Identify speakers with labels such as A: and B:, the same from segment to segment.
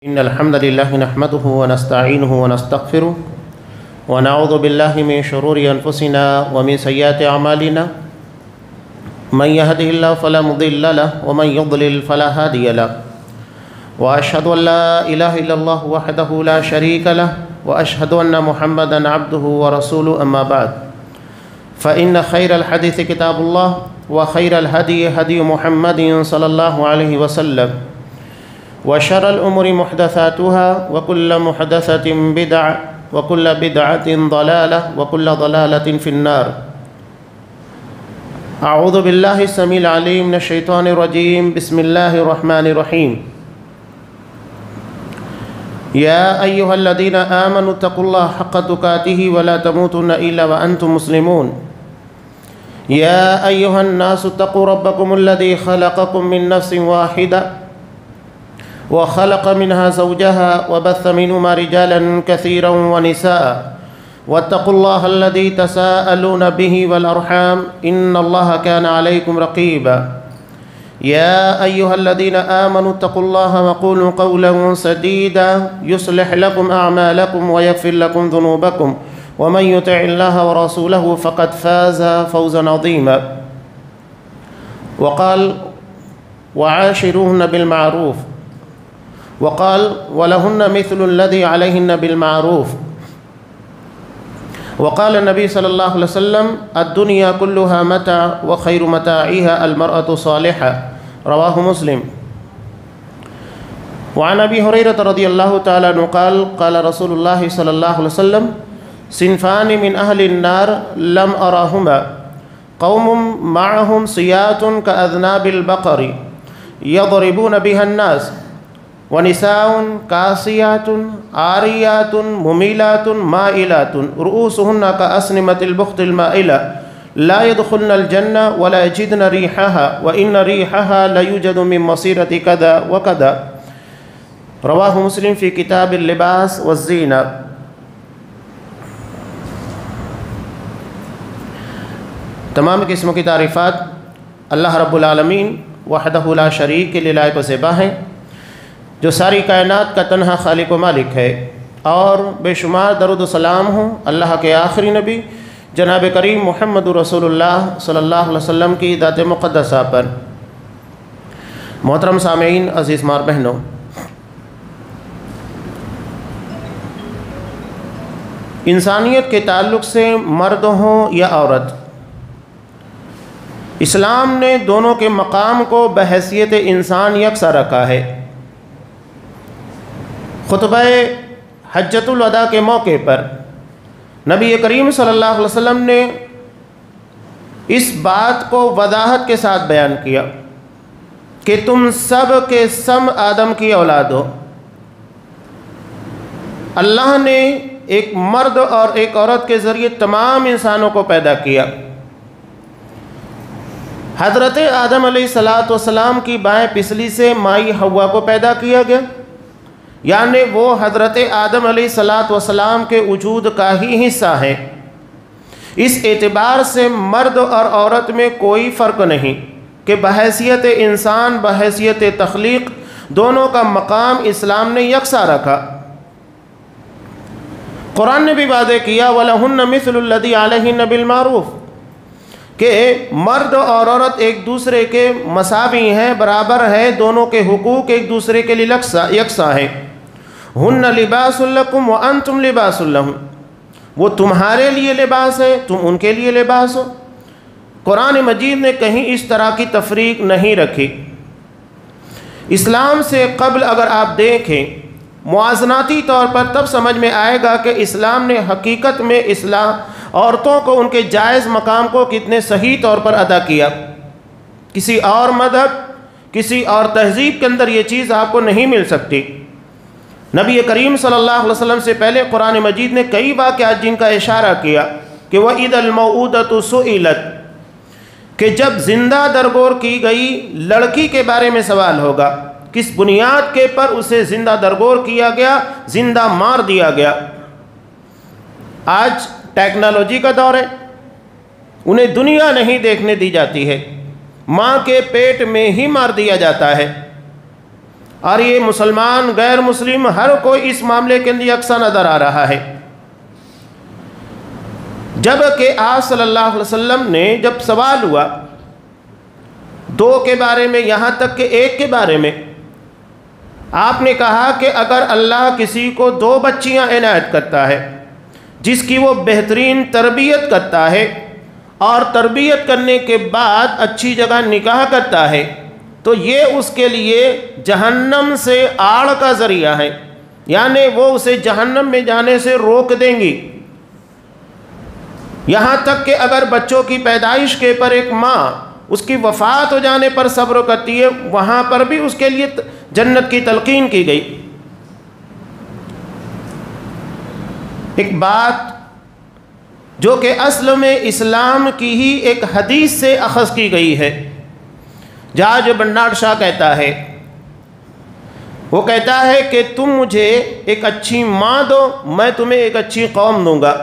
A: إن الحمد لله نحمده ونستعينه ونستغفره ونعوذ بالله من شرور أنفسنا ومن سيئات أعمالنا من يهده الله فلا مضل له ومن يضلل فلا هادي له وأشهد أن لا إله إلا الله وحده لا شريك له وأشهد أن محمدا عبده ورسوله أما بعد فإن خير الحديث كتاب الله وخير الهدي هدي محمد صلى الله عليه وسلم وشر الأمور محدثاتها وكل محدثة بدعة وكل بدعة ضلالة وكل ضلالة في النار. أعوذ بالله السميع العليم من الشيطان الرجيم. بسم الله الرحمن الرحيم. يا أيها الذين آمنوا اتقوا الله حق تقاته ولا تموتن إلا وأنتم مسلمون. يا أيها الناس اتقوا ربكم الذي خلقكم من نفس واحدة وخلق منها زوجها وبث منهما رجالا كثيرا ونساء واتقوا الله الذي تساءلون به والأرحام إن الله كان عليكم رقيبا. يا أيها الذين آمنوا اتقوا الله وقولوا قولا سديدا يصلح لكم أعمالكم ويغفر لكم ذنوبكم ومن يطع الله ورسوله فقد فاز فوزا عظيما. وقال وعاشروهن بالمعروف وقال ولهن مثل الذي عليهن بالمعروف. وقال النبي صلى الله عليه وسلم الدنيا كلها متاع وخير متاعها المرأة الصالحة. رواه مسلم. وعن أبي هريرة رضي الله تعالى عنه قال قال رسول الله صلى الله عليه وسلم صنفان من أهل النار لم أراهما قوم معهم صيات كأذناب البقر يضربون بها الناس ونساء كاسيات عاريات مميلات مائلات رؤوسهن كأسنمة البخت المائلة لا يدخلن الجنة ولا يجدن ريحها وإن ريحها لا يوجد من مصيرة كذا وكذا. رواه مسلم في كتاب اللباس والزينة. تمام قسموں کی تعریفات اللہ رب العالمین وحدہ لا شریک کے لیے لائق و زیبا ہیں، جو ساری کائنات کا تنہا خالق و مالک ہے، اور بے شمار درود و سلام ہوں اللہ کے آخری نبی جناب کریم محمد رسول اللہ صلی اللہ علیہ وسلم کی ذات مقدسہ پر۔ محترم سامعین، عزیز ماں بہنوں، انسانیت کے تعلق سے مرد ہوں یا عورت، اسلام نے دونوں کے مقام کو بحیثیت انسان یکساں رکھا ہے۔ خطبہ حجۃ الوداع کے موقع پر نبی کریم صلی اللہ علیہ وسلم نے اس بات کو وضاحت کے ساتھ بیان کیا کہ تم سب کے سب آدم کی اولاد ہو۔ اللہ نے ایک مرد اور ایک عورت کے ذریعے تمام انسانوں کو پیدا کیا۔ حضرت آدم علیہ السلام کی بائیں پسلی سے مائی حوا کو پیدا کیا گیا، یعنی وہ حضرت آدم علیہ السلام کے وجود کا ہی حصہ ہے۔ اس اعتبار سے مرد اور عورت میں کوئی فرق نہیں کہ بحیثیت انسان بحیثیت تخلیق دونوں کا مقام اسلام نے یکساں رکھا۔ قرآن نے بھی واضح کیا وَلَهُنَّ مِثْلُ الَّذِي عَلَيْهِنَّ بِالْمَعْرُوفِ کہ مرد اور عورت ایک دوسرے کے مساوی ہیں، برابر ہیں، دونوں کے حقوق ایک دوسرے کے لیے یکساں ہیں۔ ہن لباس لکم وانتم لباس لہم، وہ تمہارے لیے لباس ہے، تم ان کے لیے لباس ہو۔ قرآن مجید نے کہیں اس طرح کی تفریق نہیں رکھی۔ اسلام سے قبل اگر آپ دیکھیں موازناتی طور پر تب سمجھ میں آئے گا کہ اسلام نے حقیقت میں عورتوں کو ان کے جائز مقام کو کتنے صحیح طور پر ادا کیا۔ کسی اور مذہب کسی اور تہذیب کے اندر یہ چیز آپ کو نہیں مل سکتی۔ نبی کریم صلی اللہ علیہ وسلم سے پہلے قرآن مجید نے کئی واقعات جن کا اشارہ کیا کہ وَإِذَا الْمَوْءُودَةُ سُئِلَتْ کہ جب زندہ درگور کی گئی لڑکی کے بارے میں سوال ہوگا، کس بنیاد کے پر اسے زندہ درگور کیا گیا، زندہ مار دیا گیا۔ آج ٹیکنالوجی کا دور ہے، انہیں دنیا نہیں دیکھنے دی جاتی ہے، ماں کے پیٹ میں ہی مار دیا جاتا ہے۔ اور یہ مسلمان غیر مسلم ہر کوئی اس معاملے کے اندر یکساں نظر آ رہا ہے۔ جب کہ آپ صلی اللہ علیہ وسلم نے جب سوال ہوا دو کے بارے میں، یہاں تک کہ ایک کے بارے میں، آپ نے کہا کہ اگر اللہ کسی کو 2 بچیاں عنایت کرتا ہے جس کی وہ بہترین تربیت کرتا ہے اور تربیت کرنے کے بعد اچھی جگہ نکاح کرتا ہے تو یہ اس کے لیے جہنم سے آڑ کا ذریعہ ہے، یعنی وہ اسے جہنم میں جانے سے روک دیں گی۔ یہاں تک کہ اگر بچوں کی پیدائش کے پر ایک ماں اس کی وفات ہو جانے پر صبر کرتی ہے، وہاں پر بھی اس کے لیے جنت کی تلقین کی گئی۔ ایک بات جو کہ اصل میں اسلام کی ہی ایک حدیث سے اخذ کی گئی ہے، جاج بنڈار شاہ کہتا ہے، وہ کہتا ہے کہ تم مجھے ایک اچھی ماں دو، میں تمہیں ایک اچھی قوم دوں گا۔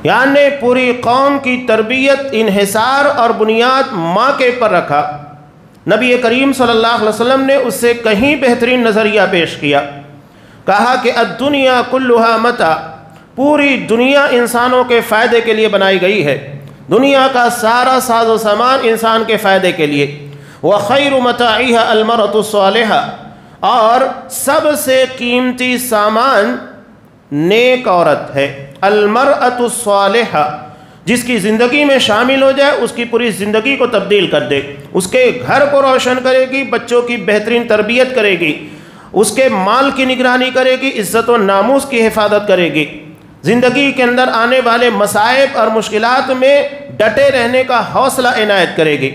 A: یعنی پوری قوم کی تربیت انحصار اور بنیاد ماں کے پر رکھا۔ نبی کریم صلی اللہ علیہ وسلم نے اس سے کہیں بہترین نظریہ پیش کیا، کہا کہ الدنیا کلھا متاع، پوری دنیا انسانوں کے فائدے کے لیے بنائی گئی ہے، دنیا کا سارا ساز و سامان انسان کے فائدے کے لیے۔ وخیر متاعها المرأة الصالحة، اور سب سے قیمتی سامان نیک عورت ہے، المرأة الصالحة، جس کی زندگی میں شامل ہو جائے، اس کی پوری زندگی کو تبدیل کر دے، اس کے گھر کو روشن کرے گی، بچوں کی بہترین تربیت کرے گی، اس کے مال کی نگرانی کرے گی، عزت و ناموس کی حفاظت کرے گی، زندگی کے اندر آنے والے مصائب اور مشکلات میں ڈٹے رہنے کا حوصلہ عنایت کرے گی۔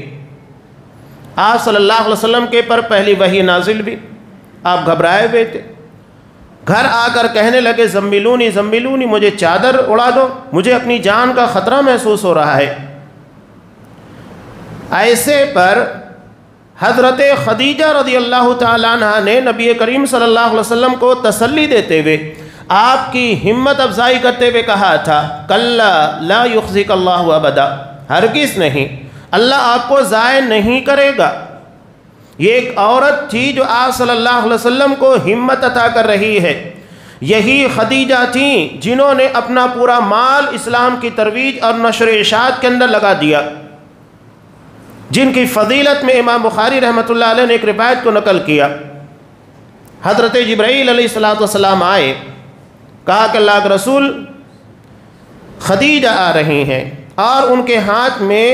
A: آپ صلی اللہ علیہ وسلم کے پر پہلی وحی نازل بھی، آپ گھبرائے ہوئے تھے، گھر آ کر کہنے لگے زملونی زملونی، مجھے چادر اڑا دو، مجھے اپنی جان کا خطرہ محسوس ہو رہا ہے۔ ایسے پر حضرت خدیجہ رضی اللہ تعالیٰ عنہ نے نبی کریم صلی اللہ علیہ وسلم کو تسلی دیتے ہوئے، آپ کی ہمت افزائی کرتے ہوئے کہا تھا، کلا لا یخزیک اللہ ابدا، ہرگز نہیں، اللہ آپ کو ضائع نہیں کرے گا۔ یہ ایک عورت تھی جو آپ صلی اللہ علیہ وسلم کو ہمت عطا کر رہی ہے۔ یہی خدیجہ تھیں جنہوں نے اپنا پورا مال اسلام کی ترویج اور نشر و اشاعت کے اندر لگا دیا، جن کی فضیلت میں امام بخاری رحمۃ اللہ علیہ نے ایک روایت کو نقل کیا۔ حضرت جبرائیل علیہ السلام آئے، کہا کہ اللہ کے رسول خدیجہ آ رہی ہیں اور ان کے ہاتھ میں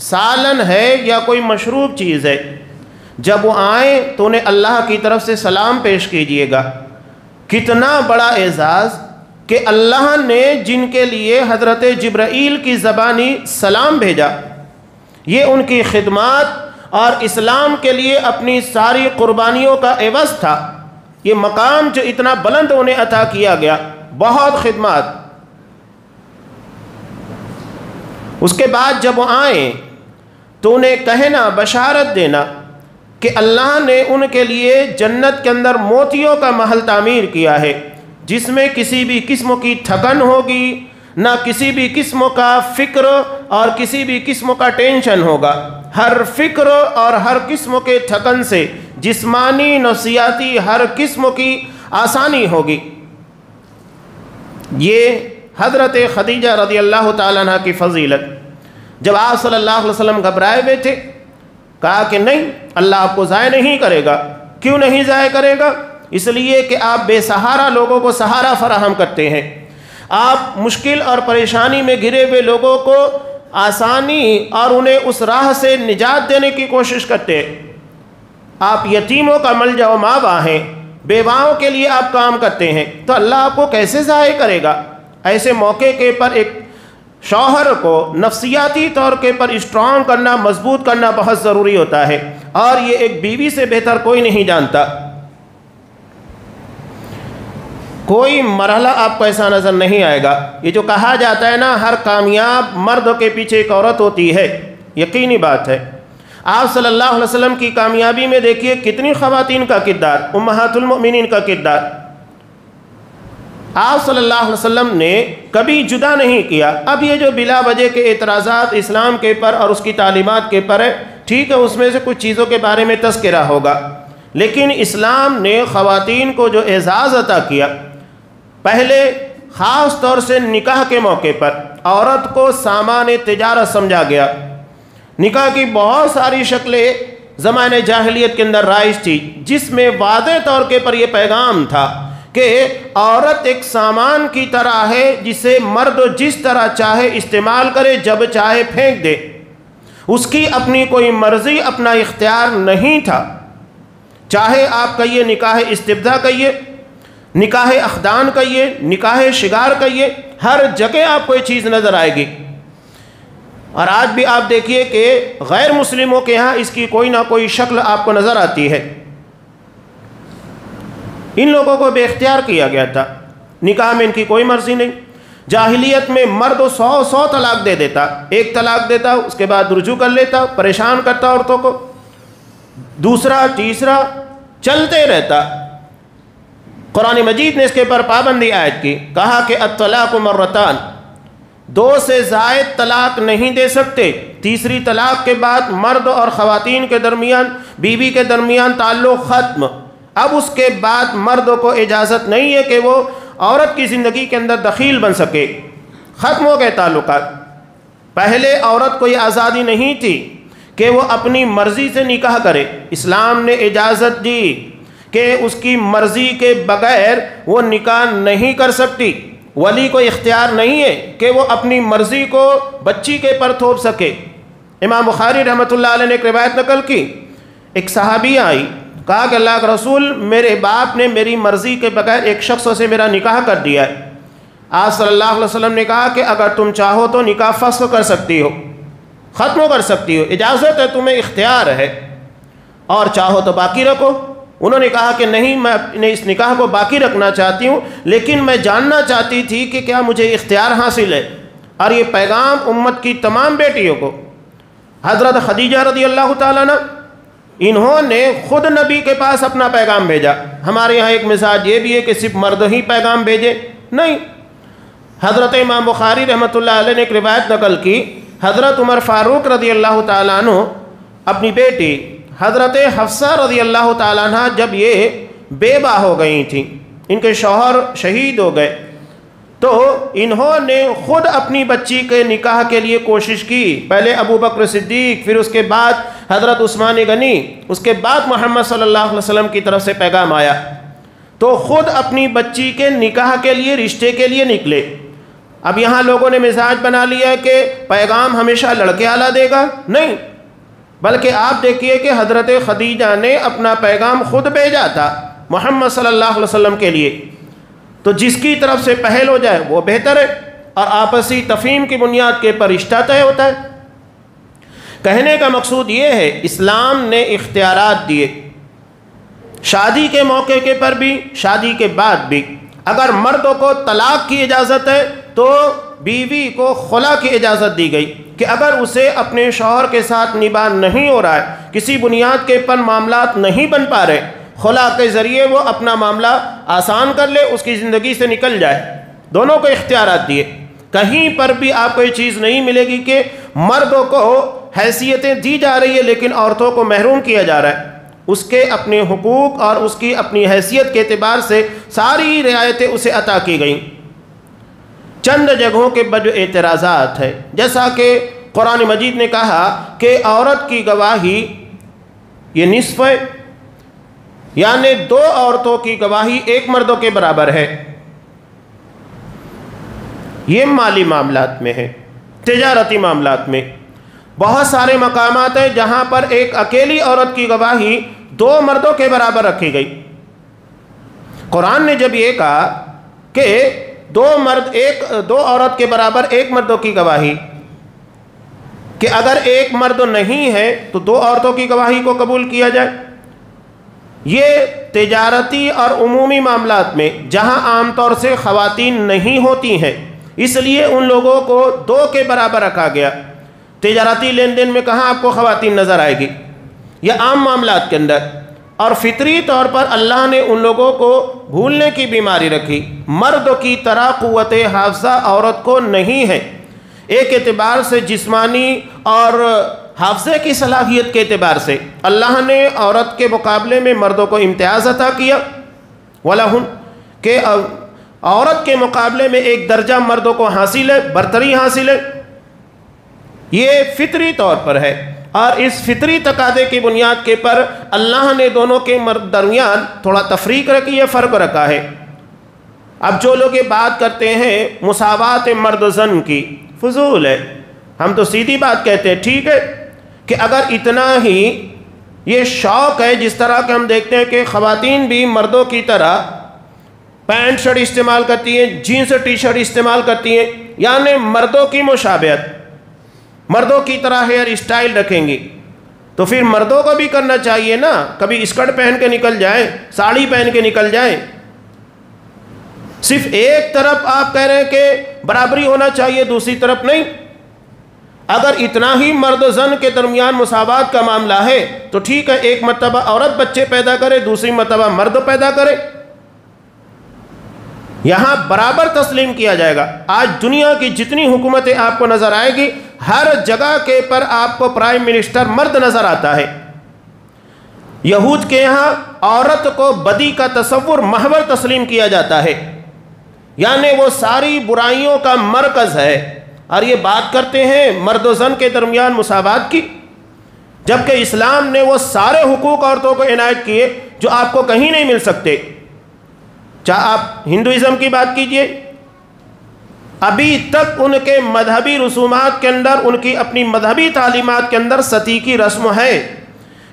A: سالن ہے یا کوئی مشروب چیز ہے، جب وہ آئیں تو انہیں اللہ کی طرف سے سلام پیش کیجئے گا۔ کتنا بڑا اعزاز کہ اللہ نے جن کے لیے حضرت جبرائیل کی زبانی سلام بھیجا، یہ ان کی خدمات اور اسلام کے لیے اپنی ساری قربانیوں کا عوض تھا۔ یہ مقام جو اتنا بلند انہیں عطا کیا گیا، بہت خدمات۔ اس کے بعد جب وہ آئیں تو انہیں کہنا، بشارت دینا کہ اللہ نے ان کے لیے جنت کے اندر موتیوں کا محل تعمیر کیا ہے، جس میں کسی بھی قسم کی تھکن ہوگی، نہ کسی بھی قسم کا فکر اور کسی بھی قسم کا ٹینشن ہوگا۔ ہر فکر اور ہر قسم کے تھکن سے جسمانی نفسیاتی ہر قسم کی آسانی ہوگی۔ یہ حضرت خدیجہ رضی اللہ تعالیٰ عنہ کی فضیلت۔ جب آپ صلی اللہ علیہ وسلم گھبرائے ہوئے تھے، کہا کہ نہیں، اللہ آپ کو ضائع نہیں کرے گا۔ کیوں نہیں ضائع کرے گا؟ اس لیے کہ آپ بے سہارا لوگوں کو سہارا فراہم کرتے ہیں، آپ مشکل اور پریشانی میں گھرے ہوئے لوگوں کو آسانی اور انہیں اس راہ سے نجات دینے کی کوشش کرتے ہیں، آپ یتیموں کا ملجا و ماوا ہیں، بیواؤں کے لیے آپ کام کرتے ہیں، تو اللہ آپ کو کیسے ضائع کرے گا؟ ایسے موقع کے پر ایک شوہر کو نفسیاتی طور کے پر اسٹرانگ کرنا، مضبوط کرنا بہت ضروری ہوتا ہے، اور یہ ایک بیوی سے بہتر کوئی نہیں جانتا۔ کوئی مرحلہ آپ کو ایسا نظر نہیں آئے گا۔ یہ جو کہا جاتا ہے نا، ہر کامیاب مرد کے پیچھے ایک عورت ہوتی ہے، یقینی بات ہے۔ آپ صلی اللہ علیہ وسلم کی کامیابی میں دیکھیے کتنی خواتین کا کردار، امہات المؤمنین کا کردار۔ آپ صلی اللہ علیہ وسلم نے کبھی جدا نہیں کیا۔ اب یہ جو بلا وجہ کے اعتراضات اسلام کے پر اور اس کی تعلیمات کے پر ہے، ٹھیک ہے، اس میں سے کچھ چیزوں کے بارے میں تذکرہ ہوگا۔ لیکن اسلام نے خواتین کو جو اعزاز عطا کیا، پہلے خاص طور سے نکاح کے موقع پر عورت کو سامان تجارت سمجھا گیا۔ نکاح کی بہت ساری شکلیں زمانے جاہلیت کے اندر رائج تھی، جس میں واضح طور کے پر یہ پیغام تھا کہ عورت ایک سامان کی طرح ہے جسے مرد جس طرح چاہے استعمال کرے، جب چاہے پھینک دے۔ اس کی اپنی کوئی مرضی، اپنا اختیار نہیں تھا۔ چاہے آپ کہیے نکاح استبداء کہیے، نکاح اخدان کہیے، نکاح شگار کہیے، ہر جگہ آپ کو یہ چیز نظر آئے گی۔ اور آج بھی آپ دیکھیے کہ غیر مسلموں کے ہاں اس کی کوئی نہ کوئی شکل آپ کو نظر آتی ہے۔ ان لوگوں کو بے اختیار کیا گیا تھا، نکاح میں ان کی کوئی مرضی نہیں۔ جاہلیت میں مرد 100 طلاق دے دیتا، ایک طلاق دیتا، اس کے بعد رجوع کر لیتا، پریشان کرتا عورتوں کو، دوسرا تیسرا چلتے رہتا۔ قرآن مجید نے اس کے پر پابندی عائد کی، کہا کہ الطلاق مرتان، 2 سے زائد طلاق نہیں دے سکتے۔ تیسری طلاق کے بعد مرد اور خواتین کے درمیان، بیوی کے درمیان تعلق ختم۔ اب اس کے بعد مرد کو اجازت نہیں ہے کہ وہ عورت کی زندگی کے اندر دخیل بن سکے، ختم ہو گئے تعلقات۔ پہلے عورت کو یہ آزادی نہیں تھی کہ وہ اپنی مرضی سے نکاح کرے، اسلام نے اجازت دی کہ اس کی مرضی کے بغیر وہ نکاح نہیں کر سکتی۔ ولی کو اختیار نہیں ہے کہ وہ اپنی مرضی کو بچی کے پر تھوپ سکے۔ امام بخاری رحمۃ اللہ علیہ نے ایک روایت نقل کی، ایک صحابیہ آئی، کہا کہ اللہ کے رسول، میرے باپ نے میری مرضی کے بغیر ایک شخص سے میرا نکاح کر دیا ہے۔ آپ صلی اللہ علیہ وسلم نے کہا کہ اگر تم چاہو تو نکاح فسخ کر سکتی ہو، ختم کر سکتی ہو، اجازت ہے، تمہیں اختیار ہے، اور چاہو تو باقی رکھو۔ انہوں نے کہا کہ نہیں، میں اپنے اس نکاح کو باقی رکھنا چاہتی ہوں، لیکن میں جاننا چاہتی تھی کہ کیا مجھے اختیار حاصل ہے۔ اور یہ پیغام امت کی تمام بیٹیوں کو، حضرت خدیجہ رضی اللہ تعالیٰ عنہ، انہوں نے خود نبی کے پاس اپنا پیغام بھیجا۔ ہمارے یہاں ایک مزاج یہ بھی ہے کہ صرف مرد ہی پیغام بھیجے، نہیں۔ حضرت امام بخاری رحمۃ اللہ علیہ نے ایک روایت نقل کی، حضرت عمر فاروق رضی اللہ تعالیٰ عنہ اپنی بیٹی حضرت حفصہ رضی اللہ تعالیٰ عنہ جب یہ بیوہ ہو گئی تھیں، ان کے شوہر شہید ہو گئے، تو انہوں نے خود اپنی بچی کے نکاح کے لیے کوشش کی۔ پہلے ابو بکر صدیق، پھر اس کے بعد حضرت عثمان غنی، اس کے بعد محمد صلی اللہ علیہ وسلم کی طرف سے پیغام آیا، تو خود اپنی بچی کے نکاح کے لیے، رشتے کے لیے نکلے۔ اب یہاں لوگوں نے مزاج بنا لیا کہ پیغام ہمیشہ لڑکے والا دے گا، نہیں، بلکہ آپ دیکھیے کہ حضرت خدیجہ نے اپنا پیغام خود بھیجا تھا محمد صلی اللہ علیہ وسلم کے لیے۔ تو جس کی طرف سے پہل ہو جائے وہ بہتر ہے، اور آپسی تفہیم کی بنیاد کے پر رشتہ طے ہوتا ہے۔ کہنے کا مقصود یہ ہے، اسلام نے اختیارات دیے، شادی کے موقع کے پر بھی، شادی کے بعد بھی۔ اگر مردوں کو طلاق کی اجازت ہے تو بیوی کو خلا کی اجازت دی گئی کہ اگر اسے اپنے شوہر کے ساتھ نباہ نہیں ہو رہا ہے، کسی بنیاد کے پر معاملات نہیں بن پا رہے، خلا کے ذریعے وہ اپنا معاملہ آسان کر لے، اس کی زندگی سے نکل جائے۔ دونوں کو اختیارات دیے۔ کہیں پر بھی آپ کو یہ چیز نہیں ملے گی کہ مردوں کو حیثیتیں دی جا رہی ہے لیکن عورتوں کو محروم کیا جا رہا ہے۔ اس کے اپنے حقوق اور اس کی اپنی حیثیت کے اعتبار سے ساری رعایتیں اسے عطا کی گئیں۔ چند جگہوں کے جو اعتراضات ہے، جیسا کہ قرآن مجید نے کہا کہ عورت کی گواہی یہ نصف ہے، یعنی 2 عورتوں کی گواہی 1 مردوں کے برابر ہے۔ یہ مالی معاملات میں ہے، تجارتی معاملات میں بہت سارے مقامات ہیں جہاں پر ایک اکیلی عورت کی گواہی 2 مردوں کے برابر رکھی گئی۔ قرآن نے جب یہ کہا کہ 2 عورت کے برابر 1 مردوں کی گواہی، کہ اگر 1 مرد نہیں ہے تو 2 عورتوں کی گواہی کو قبول کیا جائے، یہ تجارتی اور عمومی معاملات میں جہاں عام طور سے خواتین نہیں ہوتی ہیں، اس لیے ان لوگوں کو 2 کے برابر رکھا گیا۔ تجارتی لین دین میں کہاں آپ کو خواتین نظر آئے گی، یا عام معاملات کے اندر؟ اور فطری طور پر اللہ نے ان لوگوں کو بھولنے کی بیماری رکھی۔ مرد کی طرح قوت حافظہ عورت کو نہیں ہے، ایک اعتبار سے جسمانی اور حافظے کی صلاحیت کے اعتبار سے اللہ نے عورت کے مقابلے میں مردوں کو امتیاز عطا کیا، وَلَهُنَّ کہ عورت کے مقابلے میں ایک درجہ مردوں کو حاصل ہے، برتری حاصل ہے، یہ فطری طور پر ہے، اور اس فطری تقاضے کی بنیاد کے پر اللہ نے دونوں کے درمیان تھوڑا تفریق رکھی ہے، فرق رکھا ہے۔ اب جو لوگ یہ بات کرتے ہیں مساوات مرد و زن کی، فضول ہے۔ ہم تو سیدھی بات کہتے ہیں، ٹھیک ہے کہ اگر اتنا ہی یہ شوق ہے، جس طرح کہ ہم دیکھتے ہیں کہ خواتین بھی مردوں کی طرح پینٹ شرٹ استعمال کرتی ہیں، جینس ٹی شرٹ استعمال کرتی ہیں، یعنی مردوں کی مشابہت، مردوں کی طرح ہیئر اسٹائل رکھیں گی، تو پھر مردوں کو بھی کرنا چاہیے نا، کبھی اسکرٹ پہن کے نکل جائیں، ساڑی پہن کے نکل جائیں۔ صرف ایک طرف آپ کہہ رہے ہیں کہ برابری ہونا چاہیے، دوسری طرف نہیں۔ اگر اتنا ہی مرد و زن کے درمیان مساوات کا معاملہ ہے تو ٹھیک ہے، ایک مرتبہ عورت بچے پیدا کرے، دوسری مرتبہ مرد پیدا کرے، یہاں برابر تسلیم کیا جائے گا۔ آج دنیا کی جتنی حکومتیں آپ کو نظر آئے گی، ہر جگہ کے پر آپ کو پرائم منسٹر مرد نظر آتا ہے۔ یہود کے یہاں عورت کو بدی کا تصور محور تسلیم کیا جاتا ہے، یعنی وہ ساری برائیوں کا مرکز ہے، اور یہ بات کرتے ہیں مرد و زن کے درمیان مساوات کی، جبکہ اسلام نے وہ سارے حقوق عورتوں کو عنایت کیے جو آپ کو کہیں نہیں مل سکتے۔ چاہے آپ ہندوازم کی بات کیجئے، ابھی تک ان کے مذہبی رسومات کے اندر، ان کی اپنی مذہبی تعلیمات کے اندر ستی کی رسم ہے،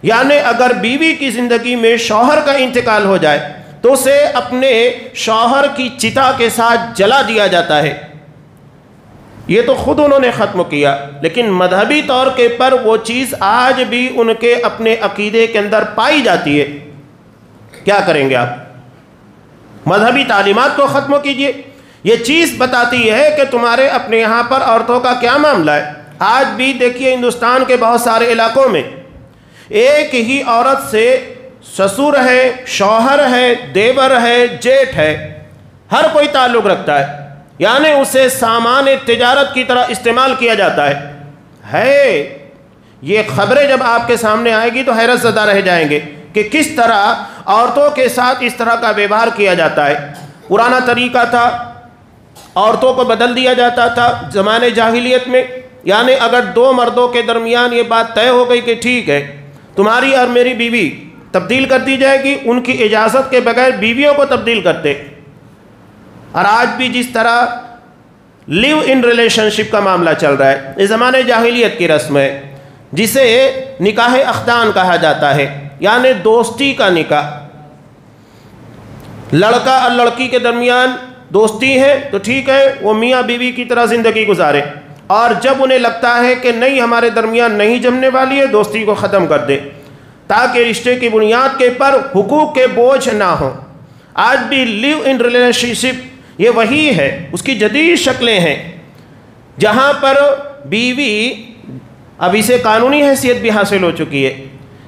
A: یعنی اگر بیوی کی زندگی میں شوہر کا انتقال ہو جائے تو اسے اپنے شوہر کی چتا کے ساتھ جلا دیا جاتا ہے۔ یہ تو خود انہوں نے ختم کیا، لیکن مذہبی طور کے پر وہ چیز آج بھی ان کے اپنے عقیدے کے اندر پائی جاتی ہے۔ کیا کریں گے آپ؟ مذہبی تعلیمات کو ختم کیجئے۔ یہ چیز بتاتی ہے کہ تمہارے اپنے یہاں پر عورتوں کا کیا معاملہ ہے۔ آج بھی دیکھیے ہندوستان کے بہت سارے علاقوں میں ایک ہی عورت سے سسر ہے، شوہر ہے، دیور ہے، جیٹھ ہے، ہر کوئی تعلق رکھتا ہے، یعنی اسے سامان تجارت کی طرح استعمال کیا جاتا ہے۔ یہ خبریں جب آپ کے سامنے آئے گی تو حیرت زدہ رہ جائیں گے کہ کس طرح عورتوں کے ساتھ اس طرح کا ویوہار کیا جاتا ہے۔ پرانا طریقہ تھا، عورتوں کو بدل دیا جاتا تھا زمانے جاہلیت میں، یعنی اگر دو مردوں کے درمیان یہ بات طے ہو گئی کہ ٹھیک ہے تمہاری اور میری بیوی تبدیل کر دی جائے گی، ان کی اجازت کے بغیر بیویوں کو تبدیل کرتے۔ اور آج بھی جس طرح لیو ان ریلیشن شپ کا معاملہ چل رہا ہے، اس زمانے جاہلیت کی رسم ہے جسے نکاح اخدان کہا جاتا ہے، یعنی دوستی کا نکاح۔ لڑکا اور لڑکی کے درمیان دوستی ہے تو ٹھیک ہے، وہ میاں بیوی کی طرح زندگی گزارے، اور جب انہیں لگتا ہے کہ نہیں ہمارے درمیان نہیں جمنے والی ہے، دوستی کو ختم کر دے، تاکہ رشتے کی بنیاد کے پر حقوق کے بوجھ نہ ہوں۔ آج بھی لیو ان ریلیشن شپ یہ وہی ہے، اس کی جدید شکلیں ہیں جہاں پر بیوی اب اسے قانونی حیثیت بھی حاصل ہو چکی ہے،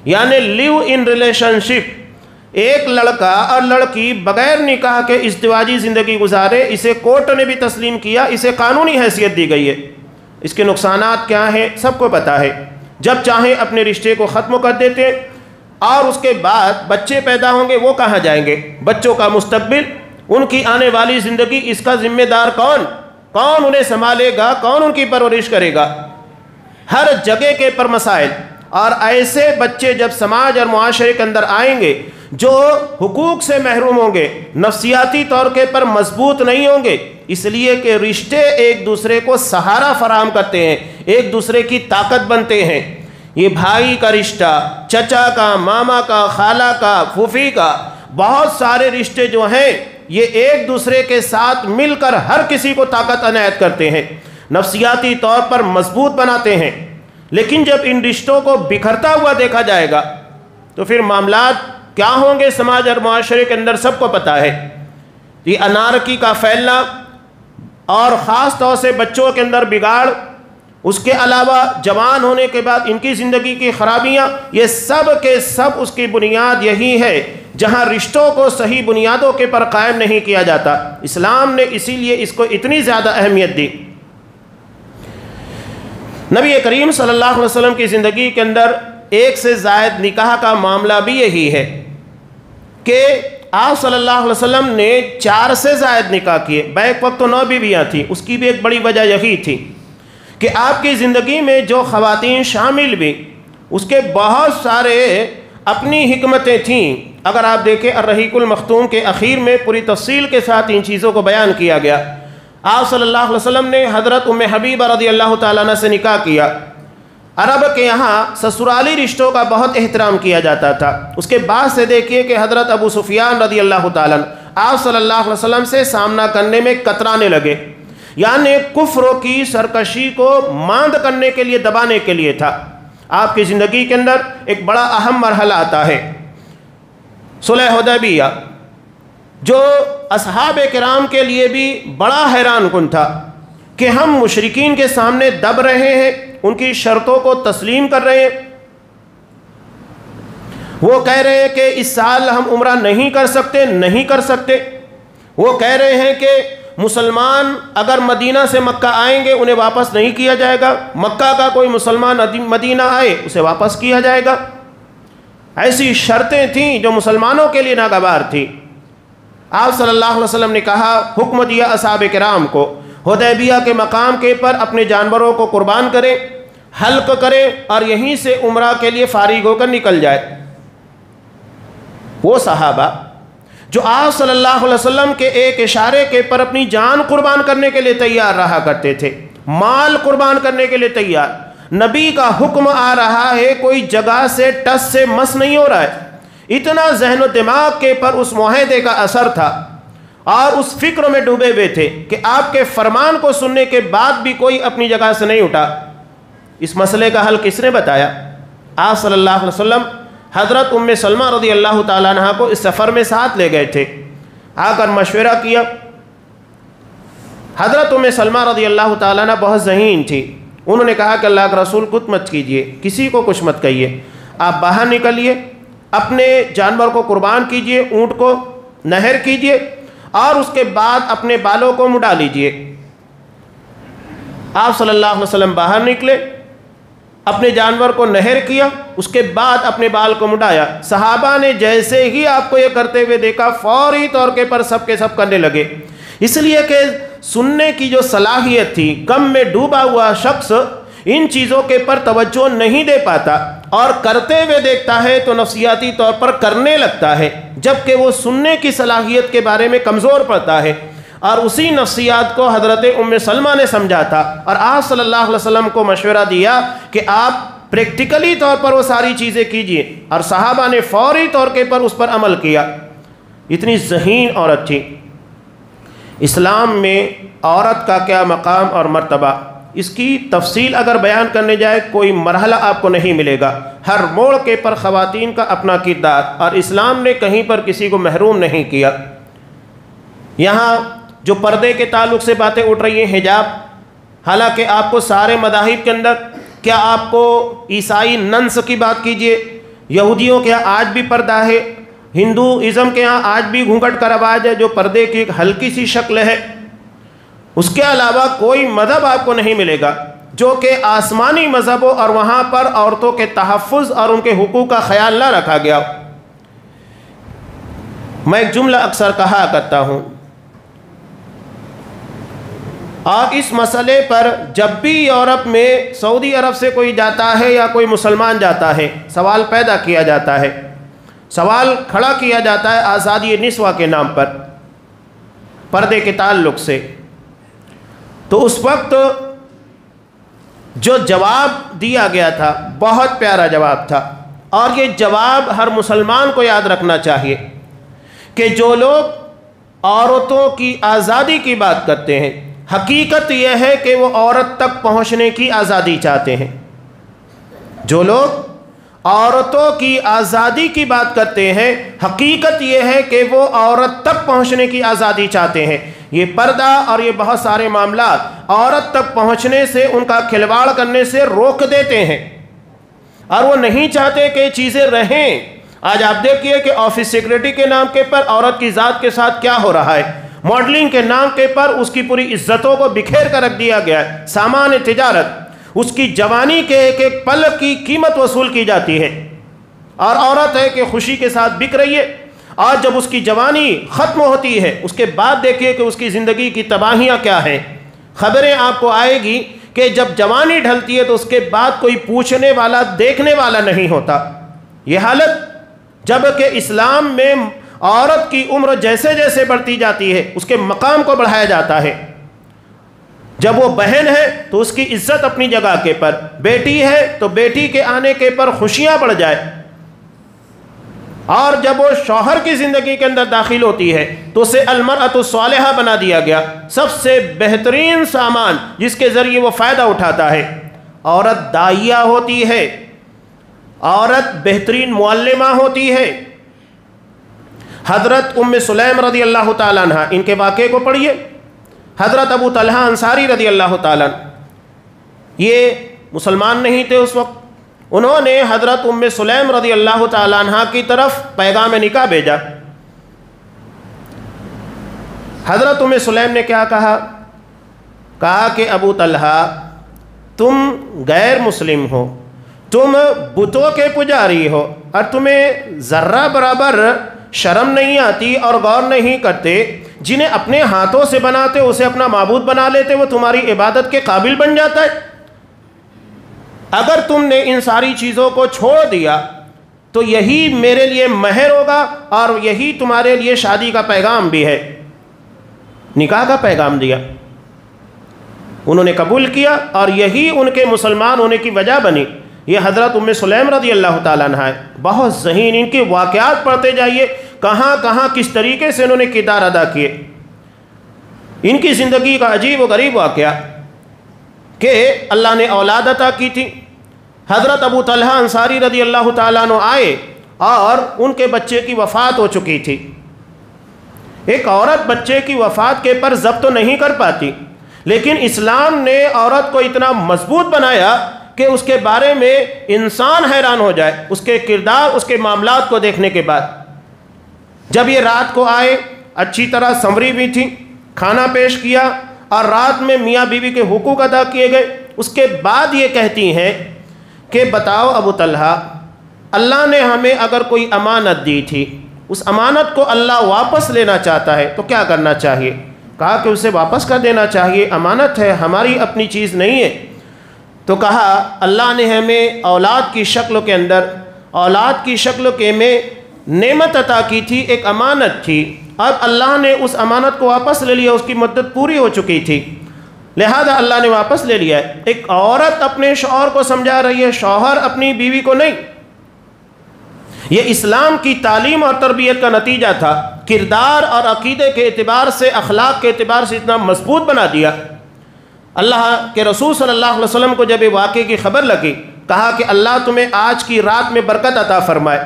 A: یعنی لیو ان ریلیشن شپ، ایک لڑکا اور لڑکی بغیر نکاح کے ازدواجی زندگی گزارے، اسے کورٹ نے بھی تسلیم کیا، اسے قانونی حیثیت دی گئی ہے۔ اس کے نقصانات کیا ہیں سب کو پتہ ہے، جب چاہیں اپنے رشتے کو ختم کر دیتے، اور اس کے بعد بچے پیدا ہوں گے، وہ کہاں جائیں گے؟ بچوں کا مستقبل، ان کی آنے والی زندگی، اس کا ذمہ دار کون؟ کون انہیں سنبھالے گا؟ کون ان کی پرورش کرے گا؟ ہر جگہ کے پر مسائل، اور ایسے بچے جب سماج اور معاشرے کے اندر آئیں گے جو حقوق سے محروم ہوں گے، نفسیاتی طور کے پر مضبوط نہیں ہوں گے، اس لیے کہ رشتے ایک دوسرے کو سہارا فراہم کرتے ہیں، ایک دوسرے کی طاقت بنتے ہیں۔ یہ بھائی کا رشتہ، چچا کا، ماما کا، خالہ کا، پھوپھی کا، بہت سارے رشتے جو ہیں یہ ایک دوسرے کے ساتھ مل کر ہر کسی کو طاقت عنایت کرتے ہیں، نفسیاتی طور پر مضبوط بناتے ہیں۔ لیکن جب ان رشتوں کو بکھرتا ہوا دیکھا جائے گا تو پھر معاملات کیا ہوں گے سماج اور معاشرے کے اندر سب کو پتہ ہے۔ یہ انارکی کا پھیلنا اور خاص طور سے بچوں کے اندر بگاڑ، اس کے علاوہ جوان ہونے کے بعد ان کی زندگی کی خرابیاں، یہ سب کے سب اس کی بنیاد یہی ہے جہاں رشتوں کو صحیح بنیادوں کے پر قائم نہیں کیا جاتا۔ اسلام نے اسی لیے اس کو اتنی زیادہ اہمیت دی۔ نبی کریم صلی اللہ علیہ وسلم کی زندگی کے اندر ایک سے زائد نکاح کا معاملہ بھی یہی ہے کہ آپ صلی اللہ علیہ وسلم نے 4 سے زائد نکاح کیے۔ بیک وقت تو 9 بیویاں تھیں، اس کی بھی ایک بڑی وجہ یہی تھی کہ آپ کی زندگی میں جو خواتین شامل بھی اس کے بہت سارے اپنی حکمتیں تھیں۔ اگر آپ دیکھیں الرحیق المختوم کے اخیر میں پوری تفصیل کے ساتھ ان چیزوں کو بیان کیا گیا۔ آپ صلی اللہ علیہ وسلم نے حضرت ام حبیبہ رضی اللہ تعالیٰ عنہ سے نکاح کیا۔ عرب کے یہاں سسرالی رشتوں کا بہت احترام کیا جاتا تھا۔ اس کے بعد سے دیکھیے کہ حضرت ابو سفیان رضی اللہ تعالیٰ عنہ آپ صلی اللہ علیہ وسلم سے سامنا کرنے میں کترانے لگے، یعنی کفر کی سرکشی کو ماند کرنے کے لیے، دبانے کے لیے تھا۔ آپ کی زندگی کے اندر ایک بڑا اہم مرحلہ آتا ہے صلح حدیبیہ، جو اصحاب کرام کے لیے بھی بڑا حیران کن تھا کہ ہم مشرکین کے سامنے دب رہے ہیں، ان کی شرطوں کو تسلیم کر رہے ہیں۔ وہ کہہ رہے ہیں کہ اس سال ہم عمرہ نہیں کر سکتے۔ وہ کہہ رہے ہیں کہ مسلمان اگر مدینہ سے مکہ آئیں گے انہیں واپس نہیں کیا جائے گا، مکہ کا کوئی مسلمان مدینہ آئے اسے واپس کیا جائے گا۔ ایسی شرطیں تھیں جو مسلمانوں کے لیے ناگوار تھی۔ آپ صلی اللہ علیہ وسلم نے کہا، حکم دیا اصحاب کرام کو حدیبیہ کے مقام کے پر اپنے جانوروں کو قربان کریں، حلق کریں اور یہیں سے عمرہ کے لیے فارغ ہو کر نکل جائے۔ وہ صحابہ جو آپ صلی اللہ علیہ وسلم کے ایک اشارے کے پر اپنی جان قربان کرنے کے لیے تیار رہا کرتے تھے، مال قربان کرنے کے لیے تیار، نبی کا حکم آ رہا ہے، کوئی جگہ سے ٹس سے مس نہیں ہو رہا ہے، اتنا ذہن و دماغ کے پر اس معاہدے کا اثر تھا اور اس فکر میں ڈوبے ہوئے تھے کہ آپ کے فرمان کو سننے کے بعد بھی کوئی اپنی جگہ سے نہیں اٹھا۔ اس مسئلے کا حل کس نے بتایا؟ آپ صلی اللہ علیہ وسلم حضرت ام سلمہ رضی اللہ تعالیٰ عنہ کو اس سفر میں ساتھ لے گئے تھے، آ کر مشورہ کیا۔ حضرت ام سلمہ رضی اللہ تعالیٰ عنہ بہت ذہین تھی، انہوں نے کہا کہ اللہ کے رسول کچھ مت کیجئے، کسی کو کچھ مت کہیے، آپ باہر نکلیے، اپنے جانور کو قربان کیجئے، اونٹ کو نہر کیجئے اور اس کے بعد اپنے بالوں کو مڈا لیجئے۔ آپ صلی اللہ علیہ وسلم باہر نکلے، اپنے جانور کو نہر کیا، اس کے بعد اپنے بال کو مڈایا۔ صحابہ نے جیسے ہی آپ کو یہ کرتے ہوئے دیکھا فوری طور پر سب کے سب کرنے لگے، اس لیے کہ سننے کی جو صلاحیت تھی، غم میں ڈوبا ہوا شخص ان چیزوں کے پر توجہ نہیں دے پاتا اور کرتے ہوئے دیکھتا ہے تو نفسیاتی طور پر کرنے لگتا ہے، جبکہ وہ سننے کی صلاحیت کے بارے میں کمزور پڑتا ہے۔ اور اسی نفسیات کو حضرت ام سلمہ نے سمجھا تھا اور آپ صلی اللہ علیہ وسلم کو مشورہ دیا کہ آپ پریکٹیکلی طور پر وہ ساری چیزیں کیجئے، اور صحابہ نے فوری طور کے پر اس پر عمل کیا۔ اتنی ذہین عورت تھی۔ اسلام میں عورت کا کیا مقام اور مرتبہ، اس کی تفصیل اگر بیان کرنے جائے کوئی مرحلہ آپ کو نہیں ملے گا۔ ہر موڑ کے پر خواتین کا اپنا کردار، اور اسلام نے کہیں پر کسی کو محروم نہیں کیا۔ یہاں جو پردے کے تعلق سے باتیں اٹھ رہی ہیں، حجاب، حالانکہ آپ کو سارے مذاہب کے اندر، کیا آپ کو عیسائی ننس کی بات کیجئے، یہودیوں کے یہاں آج بھی پردہ ہے، ہندوازم کے یہاں آج بھی گھونگھٹ کا رواج ہے جو پردے کی ایک ہلکی سی شکل ہے۔ اس کے علاوہ کوئی مذہب آپ کو نہیں ملے گا جو کہ آسمانی مذہب ہو اور وہاں پر عورتوں کے تحفظ اور ان کے حقوق کا خیال نہ رکھا گیا۔ میں ایک جملہ اکثر کہا کرتا ہوں، اور اس مسئلے پر جب بھی یورپ میں سعودی عرب سے کوئی جاتا ہے یا کوئی مسلمان جاتا ہے، سوال پیدا کیا جاتا ہے، سوال کھڑا کیا جاتا ہے آزادی نسواں کے نام پر پردے کے تعلق سے، تو اس وقت جو جواب دیا گیا تھا بہت پیارا جواب تھا، اور یہ جواب ہر مسلمان کو یاد رکھنا چاہیے کہ جو لوگ عورتوں کی آزادی کی بات کرتے ہیں، حقیقت یہ ہے کہ وہ عورت تک پہنچنے کی آزادی چاہتے ہیں۔ جو لوگ عورتوں کی آزادی کی بات کرتے ہیں، حقیقت یہ ہے کہ وہ عورت تک پہنچنے کی آزادی چاہتے ہیں۔ یہ پردہ اور یہ بہت سارے معاملات عورت تک پہنچنے سے، ان کا کھلواڑ کرنے سے روک دیتے ہیں، اور وہ نہیں چاہتے کہ یہ چیزیں رہیں۔ آج آپ دیکھیے کہ آفس سیکرٹری کے نام کے پر عورت کی ذات کے ساتھ کیا ہو رہا ہے، ماڈلنگ کے نام کے پر اس کی پوری عزتوں کو بکھیر کر رکھ دیا گیا ہے، سامان تجارت، اس کی جوانی کے ایک ایک پل کی قیمت وصول کی جاتی ہے، اور عورت ہے کہ خوشی کے ساتھ بک رہی ہے، اور جب اس کی جوانی ختم ہوتی ہے اس کے بعد دیکھیے کہ اس کی زندگی کی تباہیاں کیا ہیں۔ خبریں آپ کو آئے گی کہ جب جوانی ڈھلتی ہے تو اس کے بعد کوئی پوچھنے والا دیکھنے والا نہیں ہوتا۔ یہ حالت جبکہ اسلام میں عورت کی عمر جیسے جیسے بڑھتی جاتی ہے اس کے مقام کو بڑھایا جاتا ہے۔ جب وہ بہن ہے تو اس کی عزت اپنی جگہ کے پر، بیٹی ہے تو بیٹی کے آنے کے پر خوشیاں بڑھ جائے، اور جب وہ شوہر کی زندگی کے اندر داخل ہوتی ہے تو اسے المرأۃ الصالحہ بنا دیا گیا، سب سے بہترین سامان جس کے ذریعے وہ فائدہ اٹھاتا ہے۔ عورت داعیہ ہوتی ہے، عورت بہترین معلمہ ہوتی ہے۔ حضرت ام سلیم رضی اللہ تعالیٰ عنہ، ان کے واقعے کو پڑھیے۔ حضرت ابو طلحہ انصاری رضی اللہ تعالیٰ عنہ، یہ مسلمان نہیں تھے اس وقت، انہوں نے حضرت ام سلیم رضی اللہ تعالیٰ عنہ کی طرف پیغام نکاح بھیجا۔ حضرت ام سلیم نے کیا کہا کہ ابو طلحہ تم غیر مسلم ہو، تم بتوں کے پجاری ہو، اور تمہیں ذرہ برابر شرم نہیں آتی اور غور نہیں کرتے، جنہیں اپنے ہاتھوں سے بناتے اسے اپنا معبود بنا لیتے، وہ تمہاری عبادت کے قابل بن جاتا ہے۔ اگر تم نے ان ساری چیزوں کو چھوڑ دیا تو یہی میرے لیے مہر ہوگا، اور یہی تمہارے لیے شادی کا پیغام بھی ہے۔ نکاح کا پیغام دیا، انہوں نے قبول کیا، اور یہی ان کے مسلمان ہونے کی وجہ بنی۔ یہ حضرت ام سلیم رضی اللہ تعالیٰ عنہ ہے، بہت ذہین، ان کے واقعات پڑھتے جائیے، کہاں کہاں کس طریقے سے انہوں نے کردار ادا کیے۔ ان کی زندگی کا عجیب و غریب واقعہ کہ اللہ نے اولاد عطا کی تھی۔ حضرت ابو طلحہ انصاری رضی اللہ تعالیٰ عنہ آئے اور ان کے بچے کی وفات ہو چکی تھی۔ ایک عورت بچے کی وفات کے پر ضبط تو نہیں کر پاتی، لیکن اسلام نے عورت کو اتنا مضبوط بنایا کہ اس کے بارے میں انسان حیران ہو جائے، اس کے کردار، اس کے معاملات کو دیکھنے کے بعد۔ جب یہ رات کو آئے، اچھی طرح سنوری بھی تھی، کھانا پیش کیا، اور رات میں میاں بیوی کے حقوق ادا کیے گئے۔ اس کے بعد یہ کہتی ہیں کہ بتاؤ ابو طلحہ، اللہ نے ہمیں اگر کوئی امانت دی تھی، اس امانت کو اللہ واپس لینا چاہتا ہے تو کیا کرنا چاہیے؟ کہا کہ اسے واپس کر دینا چاہیے، امانت ہے، ہماری اپنی چیز نہیں ہے۔ تو کہا اللہ نے ہمیں اولاد کی شکل کے اندر، اولاد کی شکل کے میں نعمت عطا کی تھی، ایک امانت تھی، اب اللہ نے اس امانت کو واپس لے لیا، اس کی مدت پوری ہو چکی تھی، لہذا اللہ نے واپس لے لیا ہے۔ ایک عورت اپنے شوہر کو سمجھا رہی ہے، شوہر اپنی بیوی کو نہیں۔ یہ اسلام کی تعلیم اور تربیت کا نتیجہ تھا، کردار اور عقیدے کے اعتبار سے، اخلاق کے اعتبار سے اتنا مضبوط بنا دیا۔ اللہ کے رسول صلی اللہ علیہ وسلم کو جب یہ واقعے کی خبر لگی، کہا کہ اللہ تمہیں آج کی رات میں برکت عطا فرمائے،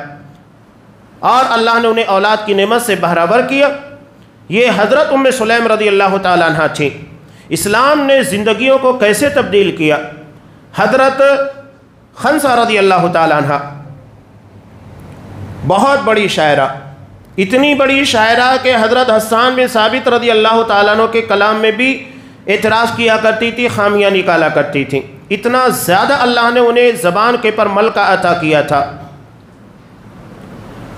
A: اور اللہ نے انہیں اولاد کی نعمت سے بہرہور کیا۔ یہ حضرت ام سلیم رضی اللہ تعالیٰ عنہ تھی۔ اسلام نے زندگیوں کو کیسے تبدیل کیا۔ حضرت خنسہ رضی اللہ تعالیٰ عنہ بہت بڑی شاعرہ، اتنی بڑی شاعرہ کہ حضرت حسان بن ثابت رضی اللہ تعالیٰ عنہ کے کلام میں بھی اعتراض کیا کرتی تھی، خامیاں نکالا کرتی تھی، اتنا زیادہ اللہ نے انہیں زبان کے پر ملکہ عطا کیا تھا۔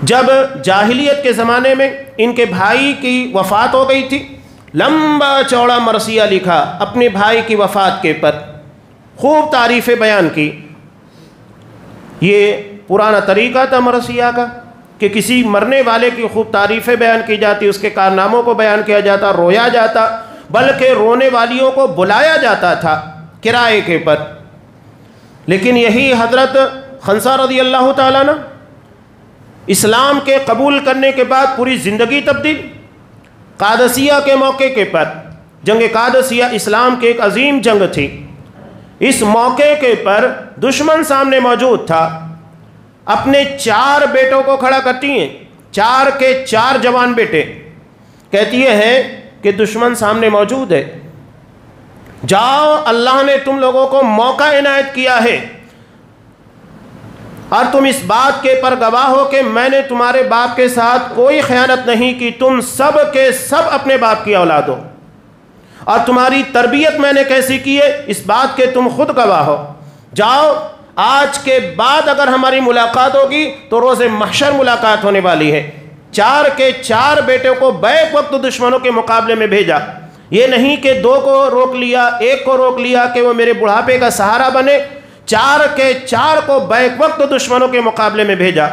A: جب جاہلیت کے زمانے میں ان کے بھائی کی وفات ہو گئی تھی، لمبا چوڑا مرثیہ لکھا اپنے بھائی کی وفات کے پر، خوب تعریفیں بیان کی۔ یہ پرانا طریقہ تھا مرثیہ کا کہ کسی مرنے والے کی خوب تعریفیں بیان کی جاتی، اس کے کارناموں کو بیان کیا جاتا، رویا جاتا، بلکہ رونے والیوں کو بلایا جاتا تھا کرائے کے پر۔ لیکن یہی حضرت خنسہ رضی اللہ تعالیٰ عنہ اسلام کے قبول کرنے کے بعد پوری زندگی تبدیل۔ قادسیہ کے موقع کے پر، جنگ قادسیہ اسلام کی ایک عظیم جنگ تھی، اس موقع کے پر دشمن سامنے موجود تھا، اپنے 4 بیٹوں کو کھڑا کرتی ہیں، 4 کے 4 جوان بیٹے، کہتی ہیں کہ دشمن سامنے موجود ہے، جاؤ اللہ نے تم لوگوں کو موقع عنایت کیا ہے، اور تم اس بات کے پر گواہ ہو کہ میں نے تمہارے باپ کے ساتھ کوئی خیانت نہیں کی، تم سب کے سب اپنے باپ کی اولاد ہو، اور تمہاری تربیت میں نے کیسی کی ہے اس بات کے تم خود گواہ ہو۔ جاؤ، آج کے بعد اگر ہماری ملاقات ہوگی تو روز محشر ملاقات ہونے والی ہے۔ 4 کے 4 بیٹوں کو بیک وقت دشمنوں کے مقابلے میں بھیجا، یہ نہیں کہ 2 کو روک لیا، 1 کو روک لیا کہ وہ میرے بڑھاپے کا سہارا بنے، 4 کے 4 کو بیک وقت دشمنوں کے مقابلے میں بھیجا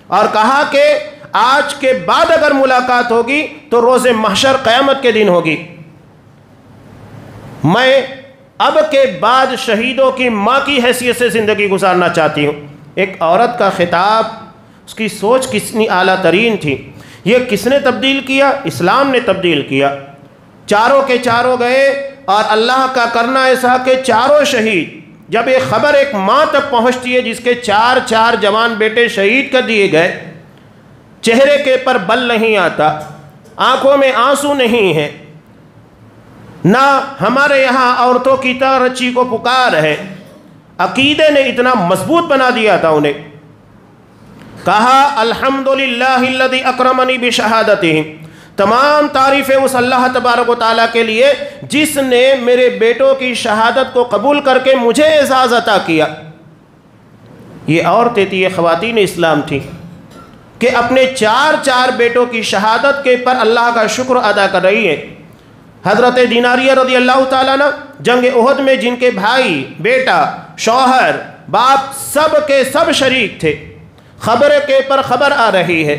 A: اور کہا کہ آج کے بعد اگر ملاقات ہوگی تو روز محشر قیامت کے دن ہوگی۔ میں اب کے بعد شہیدوں کی ماں کی حیثیت سے زندگی گزارنا چاہتی ہوں۔ ایک عورت کا خطاب، اس کی سوچ کتنی اعلیٰ ترین تھی۔ یہ کس نے تبدیل کیا؟ اسلام نے تبدیل کیا۔ 4 کے 4 گئے اور اللہ کا کرنا ایسا کہ 4 شہید۔ جب یہ خبر ایک ماں تک پہنچتی ہے جس کے 4 جوان بیٹے شہید کر دیے گئے، چہرے کے پر بل نہیں آتا، آنکھوں میں آنسو نہیں ہے، نہ ہمارے یہاں عورتوں کی ترچی کو پکار ہے، عقیدے نے اتنا مضبوط بنا دیا تھا انہیں۔ کہا الحمدللہ الذی اکرمنی بشہادتہ، تمام تعریفیں اس اللہ تبارک و تعالیٰ کے لیے جس نے میرے بیٹوں کی شہادت کو قبول کر کے مجھے اعزاز عطا کیا۔ یہ عورتیں تھیں، یہ خواتین اسلام تھیں کہ اپنے 4 بیٹوں کی شہادت کے پر اللہ کا شکر ادا کر رہی ہے۔ حضرت دیناریہ رضی اللہ تعالیٰ عنہ جنگ احد میں جن کے بھائی، بیٹا، شوہر، باپ سب کے سب شریک تھے، خبر کے پر خبر آ رہی ہے۔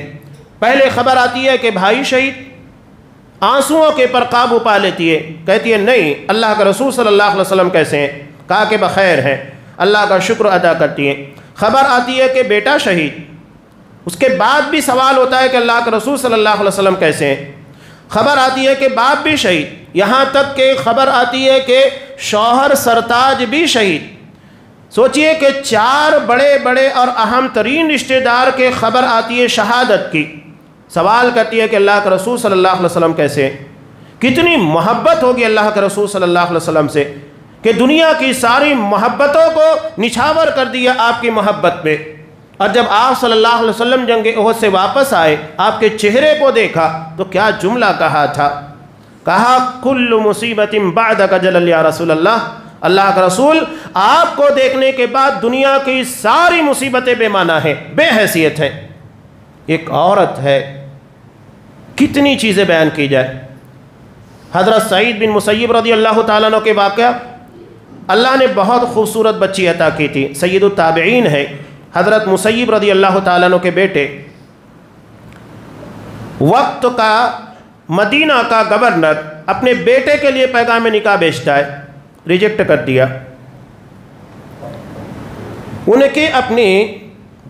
A: پہلے خبر آتی ہے کہ بھائی شہید، آنسوؤں کے پر قابو پا لیتی ہے، کہتی ہے نہیں، اللہ کا رسول صلی اللہ علیہ وسلم کیسے ہیں؟ کہا کہ بخیر ہیں، اللہ کا شکر ادا کرتی ہیں۔ خبر آتی ہے کہ بیٹا شہید، اس کے بعد بھی سوال ہوتا ہے کہ اللہ کے رسول صلی اللہ علیہ وسلم کیسے ہیں؟ خبر آتی ہے کہ باپ بھی شہید، یہاں تک کہ خبر آتی ہے کہ شوہر سرتاج بھی شہید۔ سوچئے کہ 4 بڑے بڑے اور اہم ترین رشتہ دار کے خبر آتی ہے شہادت کی، سوال کرتی ہے کہ اللہ کے رسول صلی اللہ علیہ وسلم کیسے ہیں؟ کتنی محبت ہوگی اللہ کے رسول صلی اللہ علیہ وسلم سے کہ دنیا کی ساری محبتوں کو نچھاور کر دیا آپ کی محبت میں۔ اور جب آپ صلی اللہ علیہ وسلم جنگ احد سے واپس آئے، آپ کے چہرے کو دیکھا تو کیا جملہ کہا تھا؟ کہا کل مصیبت بعدک جلل یا رسول اللہ، اللہ کا رسول آپ کو دیکھنے کے بعد دنیا کی ساری مصیبتیں بے معنی ہیں، بے حیثیت ہیں۔ ایک عورت ہے، کتنی چیزیں بیان کی جائے۔ حضرت سعید بن مسیب رضی اللہ تعالیٰ عنہ کے واقعہ، اللہ نے بہت خوبصورت بچی عطا کی تھی، سید التابعین ہے حضرت مسیب رضی اللہ تعالیٰ عنہ کے بیٹے۔ وقت کا مدینہ کا گورنر اپنے بیٹے کے لیے پیغام نکاح بھیجتا ہے، ریجیکٹ کر دیا۔ ان کے اپنی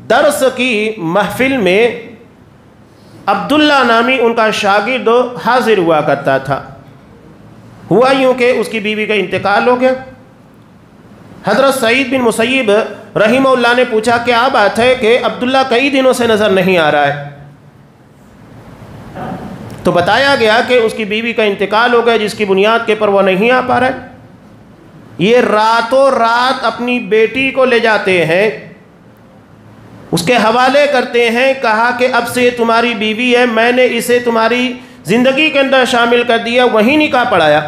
A: درس کی محفل میں عبداللہ نامی ان کا شاگرد حاضر ہوا کرتا تھا۔ ہوا یوں کہ اس کی بیوی کا انتقال ہو گیا۔ حضرت سعید بن مسیب رحمہ اللہ نے پوچھا کیا بات ہے کہ عبداللہ کئی دنوں سے نظر نہیں آ رہا ہے؟ تو بتایا گیا کہ اس کی بیوی کا انتقال ہو گیا، جس کی بنیاد کے پر وہ نہیں آ پا رہا ہے۔ یہ راتوں رات اپنی بیٹی کو لے جاتے ہیں، اس کے حوالے کرتے ہیں، کہا کہ اب سے تمہاری بیوی ہے، میں نے اسے تمہاری زندگی کے اندر شامل کر دیا، وہیں نکاح پڑھایا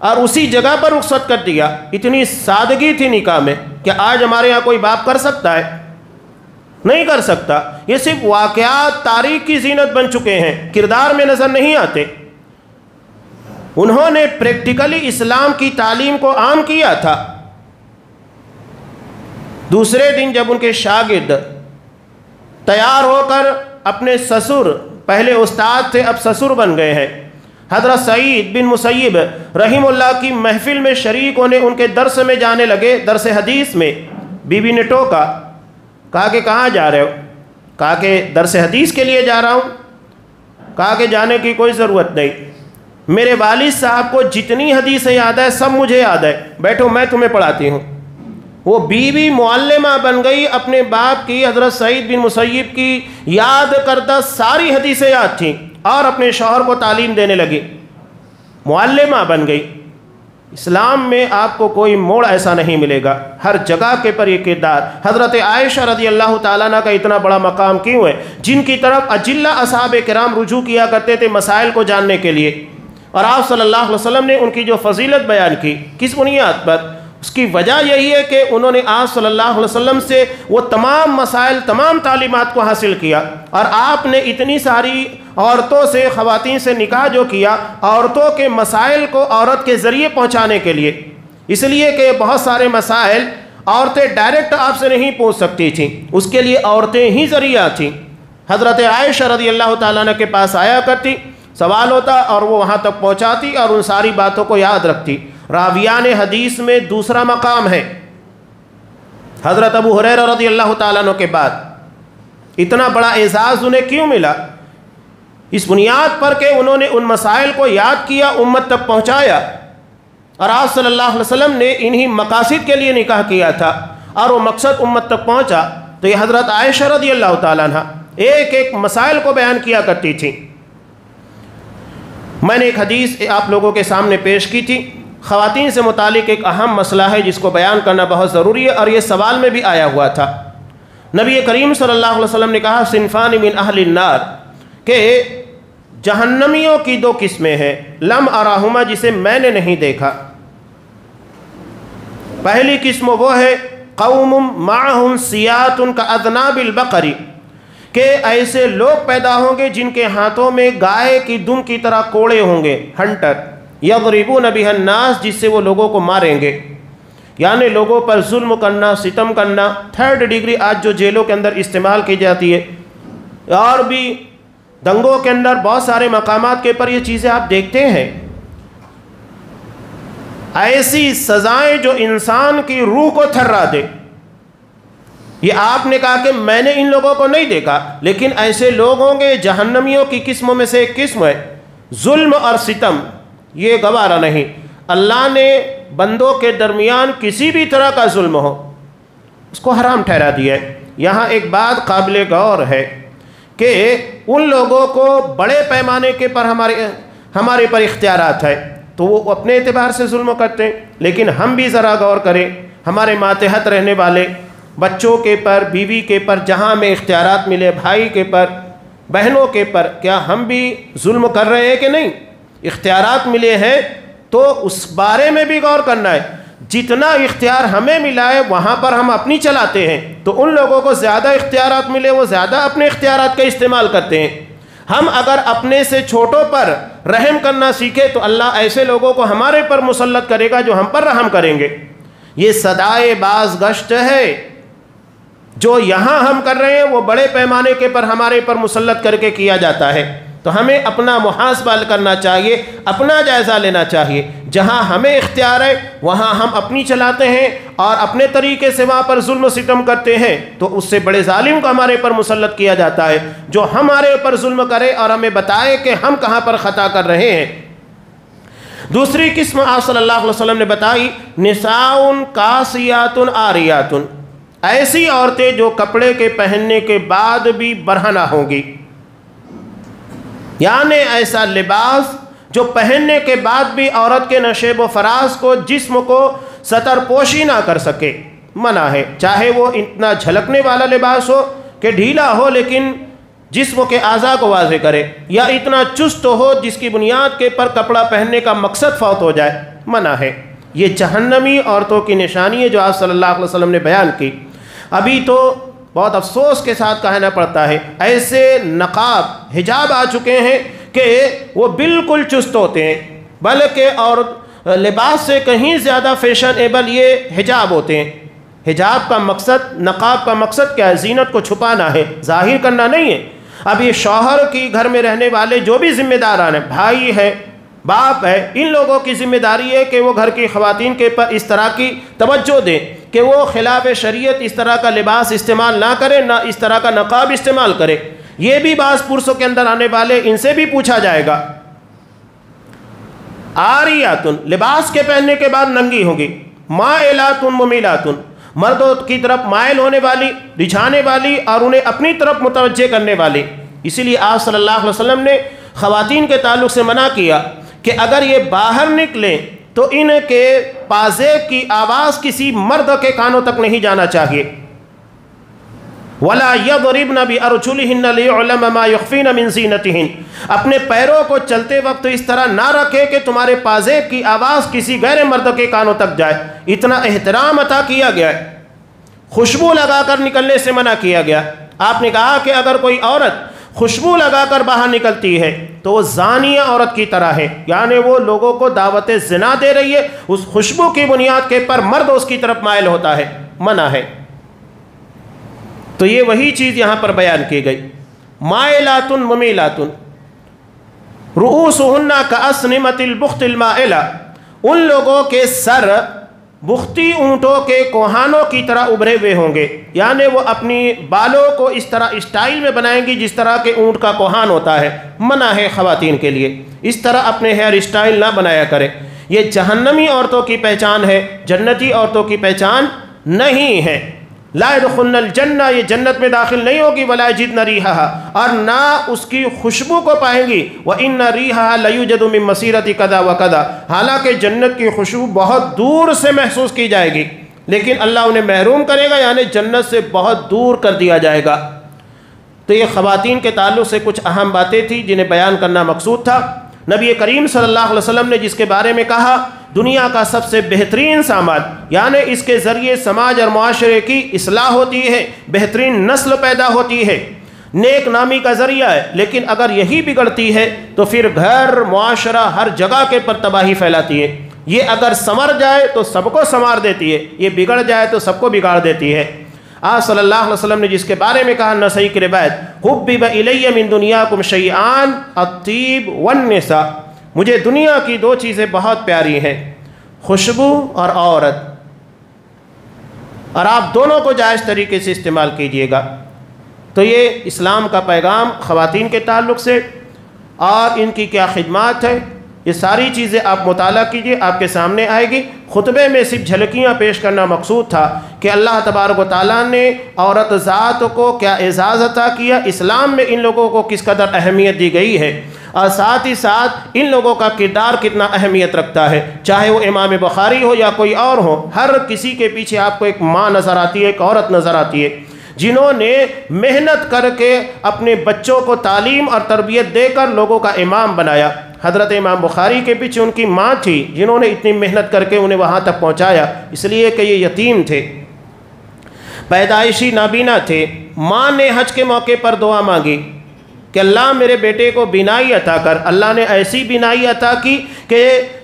A: اور اسی جگہ پر رخصت کر دیا۔ اتنی سادگی تھی نکاح میں کہ آج ہمارے یہاں کوئی باپ کر سکتا ہے؟ نہیں کر سکتا۔ یہ صرف واقعات تاریخ کی زینت بن چکے ہیں، کردار میں نظر نہیں آتے۔ انہوں نے پریکٹیکلی اسلام کی تعلیم کو عام کیا تھا۔ دوسرے دن جب ان کے شاگرد تیار ہو کر اپنے سسر، پہلے استاد تھے اب سسر بن گئے ہیں، حضرت سعید بن مسیب رحم اللہ کی محفل میں شریک ہونے ان کے درس میں جانے لگے، درس حدیث میں، بیوی نے ٹوکا، کہا کہ کہاں جا رہے ہو؟ کہا کہ درس حدیث کے لیے جا رہا ہوں۔ کہا کہ جانے کی کوئی ضرورت نہیں، میرے والد صاحب کو جتنی حدیثیں یاد ہے سب مجھے یاد ہے، بیٹھو میں تمہیں پڑھاتی ہوں۔ وہ بیوی معلمہ بن گئی، اپنے باپ کی، حضرت سعید بن مسیب کی یاد کردہ ساری حدیثیں یاد تھیں اور اپنے شوہر کو تعلیم دینے لگی، معلمہ بن گئی۔ اسلام میں آپ کو کوئی موڑ ایسا نہیں ملے گا، ہر جگہ کے پر یہ کردار۔ حضرت عائشہ رضی اللہ تعالیٰ عنہ کا اتنا بڑا مقام کیوں ہے؟ جن کی طرف اجلہ اصحاب کرام رجوع کیا کرتے تھے مسائل کو جاننے کے لیے، اور آپ صلی اللہ علیہ وسلم نے ان کی جو فضیلت بیان کی کس بنیاد پر؟ اس کی وجہ یہی ہے کہ انہوں نے آپ صلی اللہ علیہ وسلم سے وہ تمام مسائل، تمام تعلیمات کو حاصل کیا، اور آپ نے اتنی ساری عورتوں سے، خواتین سے نکاح جو کیا، عورتوں کے مسائل کو عورت کے ذریعے پہنچانے کے لیے، اس لیے کہ بہت سارے مسائل عورتیں ڈائریکٹ آپ سے نہیں پوچھ سکتی تھیں، اس کے لیے عورتیں ہی ذریعہ تھیں۔ حضرت عائشہ رضی اللہ تعالیٰ عنہ کے پاس آیا کرتی، سوال ہوتا اور وہ وہاں تک پہنچاتی اور ان ساری باتوں کو یاد رکھتی۔ راویان حدیث میں دوسرا مقام ہے حضرت ابو ہریرہ رضی اللہ تعالیٰ عنہ کے بعد۔ اتنا بڑا اعزاز انہیں کیوں ملا؟ اس بنیاد پر کہ انہوں نے ان مسائل کو یاد کیا، امت تک پہنچایا، اور آپ صلی اللہ علیہ وسلم نے انہی مقاصد کے لیے نکاح کیا تھا، اور وہ مقصد امت تک پہنچا۔ تو یہ حضرت عائشہ رضی اللہ تعالیٰ عنہ ایک ایک مسائل کو بیان کیا کرتی تھی۔ میں نے ایک حدیث آپ لوگوں کے سامنے پیش کی تھی، خواتین سے متعلق ایک اہم مسئلہ ہے جس کو بیان کرنا بہت ضروری ہے، اور یہ سوال میں بھی آیا ہوا تھا۔ نبی کریم صلی اللہ علیہ وسلم نے کہا صنفان من اہل النار، کہ جہنمیوں کی دو قسمیں ہیں، لم اراہما، جسے میں نے نہیں دیکھا۔ پہلی قسم وہ ہے قوم معہم سیات کاذناب البقر، کہ ایسے لوگ پیدا ہوں گے جن کے ہاتھوں میں گائے کی دم کی طرح کوڑے ہوں گے، ہنٹر، یضربون بها الناس، جس سے وہ لوگوں کو ماریں گے، یعنی لوگوں پر ظلم کرنا، ستم کرنا۔ 3rd ڈگری آج جو جیلوں کے اندر استعمال کی جاتی ہے، اور بھی دنگوں کے اندر بہت سارے مقامات کے پر یہ چیزیں آپ دیکھتے ہیں، ایسی سزائیں جو انسان کی روح کو تھرا دے۔ یہ آپ نے کہا کہ میں نے ان لوگوں کو نہیں دیکھا، لیکن ایسے لوگ ہوں گے، جہنمیوں کی قسموں میں سے ایک قسم ہے ظلم اور ستم، یہ گوارا نہیں۔ اللہ نے بندوں کے درمیان کسی بھی طرح کا ظلم ہو اس کو حرام ٹھہرا دیا ہے۔ یہاں ایک بات قابل غور ہے کہ ان لوگوں کو بڑے پیمانے کے پر ہمارے پر اختیارات ہے، تو وہ اپنے اعتبار سے ظلم کرتے ہیں، لیکن ہم بھی ذرا غور کریں، ہمارے ماتحت رہنے والے بچوں کے پر، بیوی کے پر، جہاں ہمیں اختیارات ملے، بھائی کے پر، بہنوں کے پر، کیا ہم بھی ظلم کر رہے ہیں کہ نہیں؟ اختیارات ملے ہیں تو اس بارے میں بھی غور کرنا ہے۔ جتنا اختیار ہمیں ملا ہے وہاں پر ہم اپنی چلاتے ہیں، تو ان لوگوں کو زیادہ اختیارات ملے، وہ زیادہ اپنے اختیارات کا استعمال کرتے ہیں۔ ہم اگر اپنے سے چھوٹوں پر رحم کرنا سیکھے تو اللہ ایسے لوگوں کو ہمارے پر مسلط کرے گا جو ہم پر رحم کریں گے۔ یہ صدائے باز گشت ہے جو یہاں ہم کر رہے ہیں، وہ بڑے پیمانے کے پر ہمارے پر مسلط کر کے کیا جاتا ہے۔ تو ہمیں اپنا محاسبہ کرنا چاہیے، اپنا جائزہ لینا چاہیے۔ جہاں ہمیں اختیار ہے وہاں ہم اپنی چلاتے ہیں اور اپنے طریقے سے وہاں پر ظلم و ستم کرتے ہیں، تو اس سے بڑے ظالم کو ہمارے پر مسلط کیا جاتا ہے جو ہمارے پر ظلم کرے اور ہمیں بتائے کہ ہم کہاں پر خطا کر رہے ہیں۔ دوسری قسم آپ صلی اللہ علیہ وسلم نے بتائی، نساء کاسیات عاریات، ایسی عورتیں جو کپڑے کے پہننے کے بعد بھی برہنہ ہوں گی، یعنی ایسا لباس جو پہننے کے بعد بھی عورت کے نشیب و فراز کو، جسم کو ستر پوشی نہ کر سکے، منع ہے۔ چاہے وہ اتنا جھلکنے والا لباس ہو کہ ڈھیلا ہو لیکن جسم کے اعضاء کو واضح کرے، یا اتنا چست ہو جس کی بنیاد کے پر کپڑا پہننے کا مقصد فوت ہو جائے، منع ہے۔ یہ جہنمی عورتوں کی نشانی ہے جو آپ صلی اللہ علیہ وسلم نے بیان کی۔ ابھی تو بہت افسوس کے ساتھ کہنا پڑتا ہے، ایسے نقاب، حجاب آ چکے ہیں کہ وہ بالکل چست ہوتے ہیں، بلکہ اور لباس سے کہیں زیادہ فیشنیبل یہ حجاب ہوتے ہیں۔ حجاب کا مقصد، نقاب کا مقصد کیا ہے؟ زینت کو چھپانا ہے، ظاہر کرنا نہیں ہے۔ اب یہ شوہر کی گھر میں رہنے والے جو بھی ذمہ داران ہیں، بھائی ہے، باپ ہے، ان لوگوں کی ذمہ داری ہے کہ وہ گھر کی خواتین کے پر اس طرح کی توجہ دیں کہ وہ خلاف شریعت اس طرح کا لباس استعمال نہ کرے، نہ اس طرح کا نقاب استعمال کرے۔ یہ بھی بعض پرسوں کے اندر آنے والے، ان سے بھی پوچھا جائے گا۔ عاریات، لباس کے پہننے کے بعد ننگی ہوگی، مائلات ممیلات، مردوں کی طرف مائل ہونے والی، رجھانے والی اور انہیں اپنی طرف متوجہ کرنے والی۔ اسی لیے آپ صلی اللہ علیہ وسلم نے خواتین کے تعلق سے منع کیا کہ اگر یہ باہر نکلیں تو ان کے پازیب کی آواز کسی مرد کے کانوں تک نہیں جانا چاہیے۔ وَلَا يَضْرِبْنَ بِأَرْجُلِهِنَّ لِيُعْلَمَ مَا يُخْفِينَ مِنْ زِينَتِهِنَّ، اپنے پیروں کو چلتے وقت اس طرح نہ رکھے کہ تمہارے پازیب کی آواز کسی غیر مرد کے کانوں تک جائے۔ اتنا احترام عطا کیا گیا ہے۔ خوشبو لگا کر نکلنے سے منع کیا گیا۔ آپ نے کہا کہ اگر کوئی عورت خوشبو لگا کر باہر نکلتی ہے تو وہ زانیہ عورت کی طرح ہے، یعنی وہ لوگوں کو دعوت زنا دے رہی ہے، اس خوشبو کی بنیاد کے پر مرد اس کی طرف مائل ہوتا ہے، منع ہے۔ تو یہ وہی چیز یہاں پر بیان کی گئی۔ مائلات ممیلات رؤوسہن کأسنمۃ البخت المائلہ، ان لوگوں کے سر بختی اونٹوں کے کوہانوں کی طرح ابھرے ہوئے ہوں گے، یعنی وہ اپنی بالوں کو اس طرح اسٹائل میں بنائیں گی جس طرح کہ اونٹ کا کوہان ہوتا ہے۔ منع ہے خواتین کے لیے اس طرح اپنے ہیئر اسٹائل نہ بنایا کرے۔ یہ جہنمی عورتوں کی پہچان ہے، جنتی عورتوں کی پہچان نہیں ہے۔ لا يدخلن الجنہ، یہ جنت میں داخل نہیں ہوگی، ولا یجدن ریحھا، اور نہ اس کی خوشبو کو پائیں گی، وان ریحھا لیوجد من مسیرۃ کذا وکذا، حالانکہ جنت کی خوشبو بہت دور سے محسوس کی جائے گی، لیکن اللہ انہیں محروم کرے گا، یعنی جنت سے بہت دور کر دیا جائے گا۔ تو یہ خواتین کے تعلق سے کچھ اہم باتیں تھیں جنہیں بیان کرنا مقصود تھا۔ نبی کریم صلی اللہ علیہ وسلم نے جس کے بارے میں کہا دنیا کا سب سے بہترین سامان، یعنی اس کے ذریعے سماج اور معاشرے کی اصلاح ہوتی ہے، بہترین نسل پیدا ہوتی ہے، نیک نامی کا ذریعہ ہے، لیکن اگر یہی بگڑتی ہے تو پھر گھر، معاشرہ، ہر جگہ کے پر تباہی پھیلاتی ہے۔ یہ اگر سنور جائے تو سب کو سنوار دیتی ہے، یہ بگڑ جائے تو سب کو بگاڑ دیتی ہے۔ آپ صلی اللہ علیہ وسلم نے جس کے بارے میں کہا نسائی کی روایت، حُبِّبَ إِلَيَّ مِن دُنْيَاكُمْ شَيْئَانِ الطِّيبُ وَالنِّسَاءُ، مجھے دنیا کی دو چیزیں بہت پیاری ہیں، خوشبو اور عورت، اور آپ دونوں کو جائز طریقے سے استعمال کیجئے گا۔ تو یہ اسلام کا پیغام خواتین کے تعلق سے اور ان کی کیا خدمات ہے، یہ ساری چیزیں آپ مطالعہ کیجئے، آپ کے سامنے آئے گی۔ خطبے میں صرف جھلکیاں پیش کرنا مقصود تھا کہ اللہ تبارک و تعالیٰ نے عورت ذات کو کیا اعزاز عطا کیا، اسلام میں ان لوگوں کو کس قدر اہمیت دی گئی ہے، اور ساتھ ہی ساتھ ان لوگوں کا کردار کتنا اہمیت رکھتا ہے، چاہے وہ امام بخاری ہو یا کوئی اور ہو، ہر کسی کے پیچھے آپ کو ایک ماں نظر آتی ہے، ایک عورت نظر آتی ہے، جنہوں نے محنت کر کے اپنے بچوں کو تعلیم اور تربیت دے کر لوگوں کا امام بنایا۔ حضرت امام بخاری کے پیچھے ان کی ماں تھی جنہوں نے اتنی محنت کر کے انہیں وہاں تک پہنچایا، اس لیے کہ یہ یتیم تھے، پیدائشی نابینا تھے۔ ماں نے حج کے موقع پر دعا مانگی کہ اللہ میرے بیٹے کو بینائی عطا کر۔ اللہ نے ایسی بینائی عطا کی کہ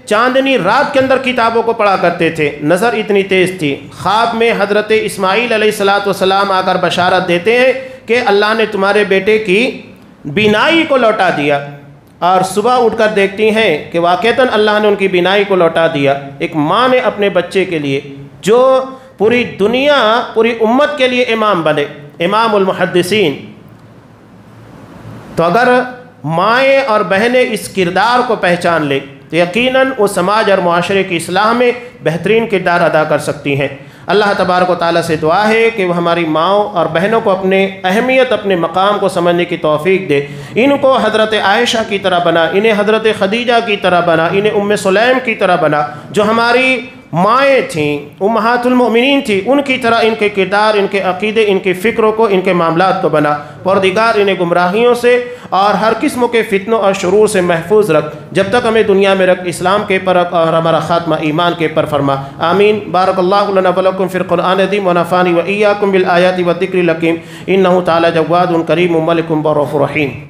A: چاندنی رات کے اندر کتابوں کو پڑھا کرتے تھے، نظر اتنی تیز تھی۔ خواب میں حضرت اسماعیل علیہ السلام آ کر بشارت دیتے ہیں کہ اللہ نے تمہارے بیٹے کی بینائی کو لوٹا دیا، اور صبح اٹھ کر دیکھتی ہیں کہ واقعتاً اللہ نے ان کی بینائی کو لوٹا دیا۔ ایک ماں نے اپنے بچے کے لیے جو پوری دنیا، پوری امت کے لیے امام بنے، امام المحدثین، تو اگر مائیں اور بہنیں اس کردار کو پہچان لیں تو یقیناً وہ سماج اور معاشرے کی اصلاح میں بہترین کردار ادا کر سکتی ہیں۔ اللہ تبارک و تعالیٰ سے دعا ہے کہ وہ ہماری ماؤں اور بہنوں کو اپنے اہمیت، اپنے مقام کو سمجھنے کی توفیق دے، ان کو حضرت عائشہ کی طرح بنا، انہیں حضرت خدیجہ کی طرح بنا، انہیں ام سلیم کی طرح بنا، جو ہماری مائیں تھیں، امہات المؤمنین تھیں، ان کی طرح ان کے کردار، ان کے عقیدے، ان کی فکروں کو، ان کے معاملات کو بنا۔ پروردگار انہیں گمراہیوں سے اور ہر قسم کے فتنوں اور شرور سے محفوظ رکھ، جب تک ہمیں دنیا میں رکھ، اسلام کے پر رکھ، اور ہمارا خاتمہ ایمان کے پر فرما، آمین۔ بارک اللہ لنا ولکم فی القرآن العظیم ونفعنی وإیاکم بالآیات والذکر الحکیم، انہ تعالی جواد کریم ملک بر رحیم۔